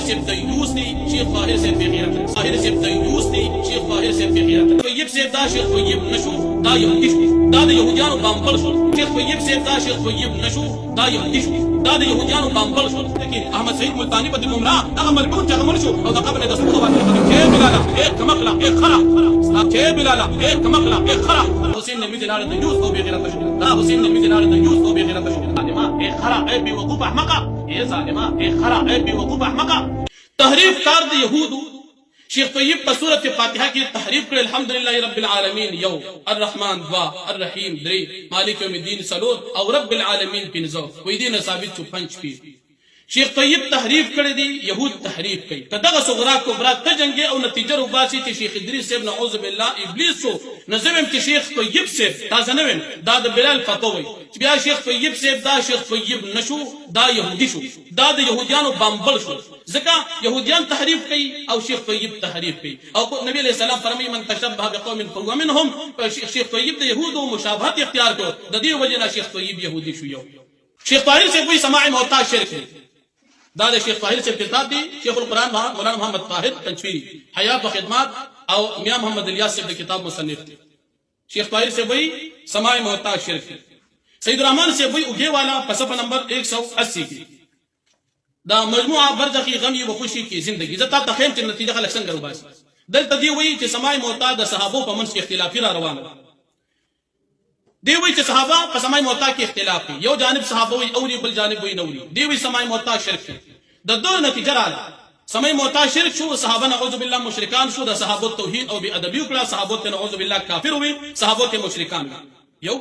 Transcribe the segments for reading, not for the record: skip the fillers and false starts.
سے دیوس دی شیخ طاہر سے بغیرت طاہر سے دیوس دی شیخ طاہر سے بغیرت طیب سے دا شیخ طیب نشو دا یهودی شو دا د یهودیانو بامبل شو شیخ طیب سے دا شیخ طیب نشو دا یهودی شو دا د یهودیانو بامبل شو لیکن احمد سعید ملتانی په گمراه هغه ملعون چې هغه شو او د قبر د سپورو باندې کې بلالا ایک کمقلا ایک خرا کې بلالا ایک کمقلا ایک خرا حسین نبی دلال دیوس او بغیرت شو دا حسین نبی دلال دیوس او بغیرت شو ظالما ایک خرا ای بی وقوف احمقا اے ظالما ایک خرا ای بی وقوف احمقا تحریف کار د یهودو شیخ طیب په سورۃ فاتحه کې تحریف کړ الحمدلله رب العالمین یو الرحمن دوا الرحیم درې مالک یوم الدین سلور او رب العالمین پنځه وې دین ثابت شو پنځ پی شیخ طیب تحریف کړی دی یهود تحریف کوي کداغه صغرا کبرا ته جنگي او نتیجه روباسي چې شیخ ادریس صاحب نعوذ بالله ابلیس شو نظم چې شیخ طیب صاحب تاسو نه وین دا د بلال فتوی چې بیا شیخ طیب صاحب دا شیخ طیب نشو دا يهودي شو دا د يهوديانو بامبل شو ځکه يهوديان تحریف کوي او شیخ طیب تحریف کوي او نبی علیہ السلام فرمایي من تشبه بقوم فهو منهم شیخ طیب د يهودو مشابهت اختیار کړ د دې وجه نه شیخ طیب يهودي شو یو شیخ طاهر سے کوئی سماع موتا شرک ہے دا شیخ طاهر سے کتاب دی شیخ القرآن مولانا محمد طاهر تنچویری حیات و خدمات او میاں محمد الیاس سے کتاب مصنف تھی شیخ طاهر سے وہی سماع موتا شرک ہے سید الرحمن سے وہی اگے والا صفحہ نمبر 180 کی دا مجموعہ برزخی غمی و خوشی کی زندگی زتا تخیم چې نتیجه خلک څنګه وباسي دلته دی وی چې سماع موتا د صحابو په منځ کې اختلافي را روان دی وی چې صحابه په سماع موتا کې اختلاف دي یو جانب صحابه وی او بل جانب وی نوري دی وی سماع موتا شرک د دوه نتیجه رااله سماع موتا شرک شو صحابه نعوذ بالله مشرکان شو د صحابه توحید او بی ادبی کړه صحابه نعوذ بالله کافر وی صحابه مشرکان یو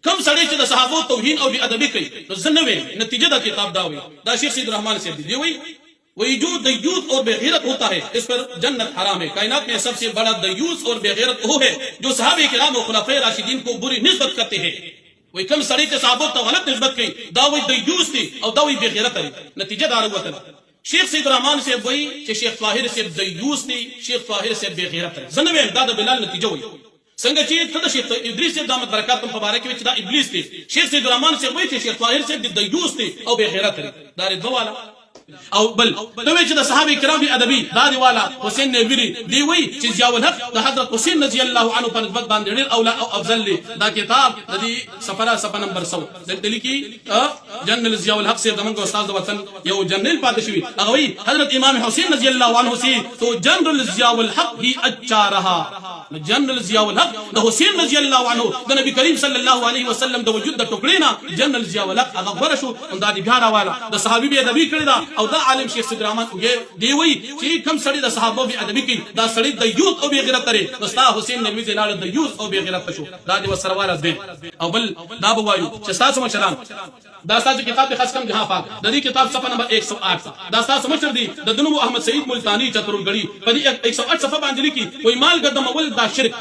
کم سړی چې د صحابه توحید او بی ادبی کوي نو زنوي نتیجه د کتاب دا وی دا شیخ سید الرحمن سے دی وی وہی جو دیوس اور بے غیرت ہوتا ہے اس پر جنت حرام ہے کائنات میں سب سے بڑا دیوس اور بے غیرت وہ ہے جو صحابہ کرام اور خلفائے راشدین کو بری نسبت کرتے ہیں وہی کم سڑی کے صحابہ تو غلط نسبت کی داوی دیوس تھی اور داوی بے غیرت ہے نتیجہ دار ہوا تھا شیخ سید الرحمن سے وہی کہ شیخ طاہر سے دیوس تھی شیخ طاہر سے بے غیرت ہے زنوی امداد بلال نتیجہ ہوئی څنګه چې ته شیخ ادریس صاحب دامت برکات په مبارک کې دا ابلیس دی شیخ سید الرحمن سے وہی چې شیخ طاہر سے دیوس تھی او بے غیرت ہے دار دوالا او بل دوی چې د صحابه کرام ادبی دادی والا حسین نبوی دی وی چې ضیاء الحق د حضرت حسین رضی الله عنه په نسبت باندې ډیر اولا او افضل دا کتاب د دې صفحه نمبر 100 دلته کی جنرال ضیاء الحق سے زمونږ استاد وطن یو جنرال پاتې شوی هغه وی حضرت امام حسین رضی الله عنه سے تو جنرال ضیاء الحق ہی اچھا رہا جنرال ضیاء الحق د حسین رضی الله عنه د نبی کریم صلی الله علیه وسلم د وجود د ټوکړې نه جنرال ضیاء الحق هغه ورشو دا دی بیا راواله د صحابي به ادبی کړی دا او دا عالم شیخ سید الرحمن دی وی چې کم سړی د صحابه به ادبی کوي دا سړی د یوث او به غیرت لري مستا حسین نبی زینال د یوث او به غیرت شو دا دی وسرواله دی او بل دا بوایو چې تاسو مشران دا تاسو کتاب خاص کم جهان پاک د دې کتاب صفحه نمبر 108 دا تاسو مشر دی د دنو احمد سعید ملتانی چترګړی په دې 108 صفحه باندې لیکي وای مال قدم اول دا شرک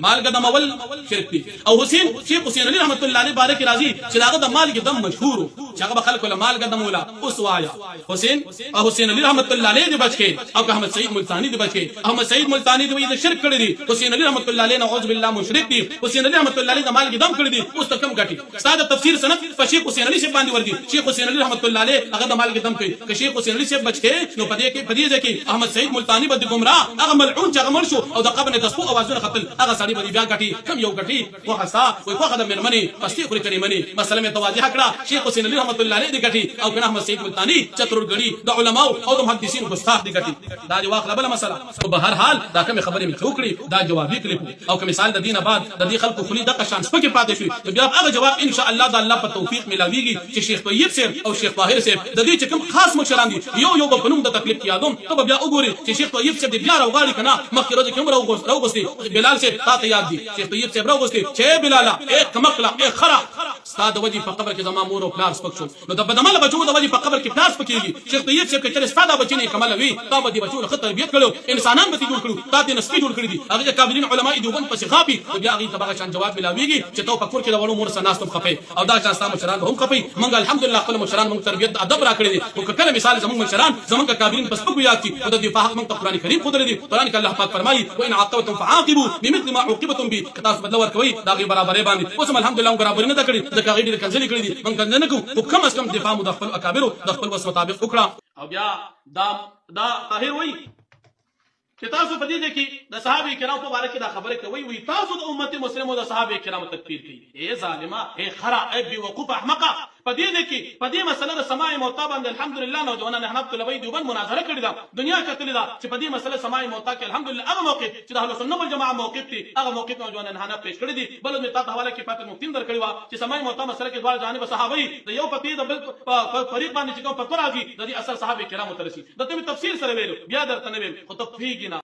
مال قدم اول شرک دی او حسین شیخ حسین علی رحمت الله علیه بارک راضی چې داغه د مال قدم مشهور چې هغه خلکو له مال قدم ولا اوس وایا حسین او حسین علی رحمت الله علیه دی بچ کې او احمد سعید ملتانی دی بچ کې احمد سعید ملتانی دی د شرک کړی دی حسین علی رحمت الله علیه نعوذ بالله مشرک دی حسین علی رحمت الله علیه د مال قدم کړی دی اوس تکم غټي استاد تفسیر سند په شیخ حسین علی سے باندې ورګي شیخ حسین علی رحمت الله علیه هغه د مال قدم کوي که شیخ حسین علی سے بچ کې نو پدې کې احمد سعید ملتانی بد گمراه هغه ملعون چې هغه شو او د قبر د تسبو اوازونه خپل هغه سړي بد بیا غټي کم یو غټي خو حسا وي خو خدای مرمنی پستی خوري کریمنی مسله می توضیح کړه شیخ حسین علی رحمت الله علیه دی غټي او کنه احمد سعید ملتانی چترګړی د علماء او د محدثین ګستاخ دی غټي دا دی واخله بل مسله په هر حال دا کوم خبرې می څوکړي دا جوابي کلیپ او کوم مثال د دین بعد د دې خلکو خلی د قشان سپکه پاتې شي بیا هغه جواب ان شاء الله د الله په توفیق ملاویږي چې شیخ طیب صاحب او شیخ طاهر صاحب د دې چې کوم خاص مشران دي یو په نوم د تکلیف یادوم ته بیا وګوري چې شیخ طیب صاحب بیا راوغاړي کنه مخکې روز کوم راوغوستي بلال صاحب تا یاد دي شیخ طیب صاحب راوغوستي چې بلال ایک کمقلا ایک خرا استاد وجی په قبر کې زما مور او پلار سپک شو نو د بدمل بچو د وجی په قبر کې پلار سپکیږي شیخ طیب صاحب چې استاد بچی نه کمل وی تا به دي بچو له تربیت کړو انسانان به جوړ کړو تا دې نسبی جوړ کړی دي هغه کابلین علماء دیوبند پس غابي بیا هغه تبغه شان جواب ملاویږي چې تو په کور کې د وړو مور سره ناس تم خپي او دا چې تاسو مشران هم خپي منګ الحمدلله خپل مشران موږ تربیت ادب را کړی دي او کله مثال زموږ مشران زموږ کابلین پس په یاد چې د دفاع حق موږ قرآن کریم خود لري قرآن کې الله پاک فرمایي وان عاقبتم فعاقبوا بمثل ما عوقبتم به کتاب بدل ورکوي دا غي برابرې باندې اوس الحمدلله برابرې نه کړی د ځکه هغه ډېر کنځلې کړې دي موږ کنځنه کوو خو کم از کم دفاع مو د خپلو اکابرو د خپل وس مطابق وکړه. او بیا دا طاهر وایي چې تاسو په دې کې د صحابه کرام په باره کې دا خبره کوي وي تاسو د امت مسلمو د صحابه کرام تکفیر کوي. ای ظالما ای خرا ای بیوقوف احمقه په دې کې په دې مسله د سماع موطا باندې الحمدلله نوجوانان احناف طلبه دیوبند مناظره کړې ده دنیا کتلې ده چې په دې مسله سماع موطا کې الحمدلله هغه موقف چې د اهل سنت والجماعه موقف دي هغه موقف نوجوانان احناف پیش کړی دي. بل مې تاسو حواله کې فاتح مفتین در کړی و چې سماع موطا مسله کې دوه جانب صحابه د یو فقيه د بل فریق باندې چې کوم فتوا راځي د دې اثر صحابه کرامو ترسي د دې تفسیر سره ویلو بیا درته نه ویل خو تفهیږي نه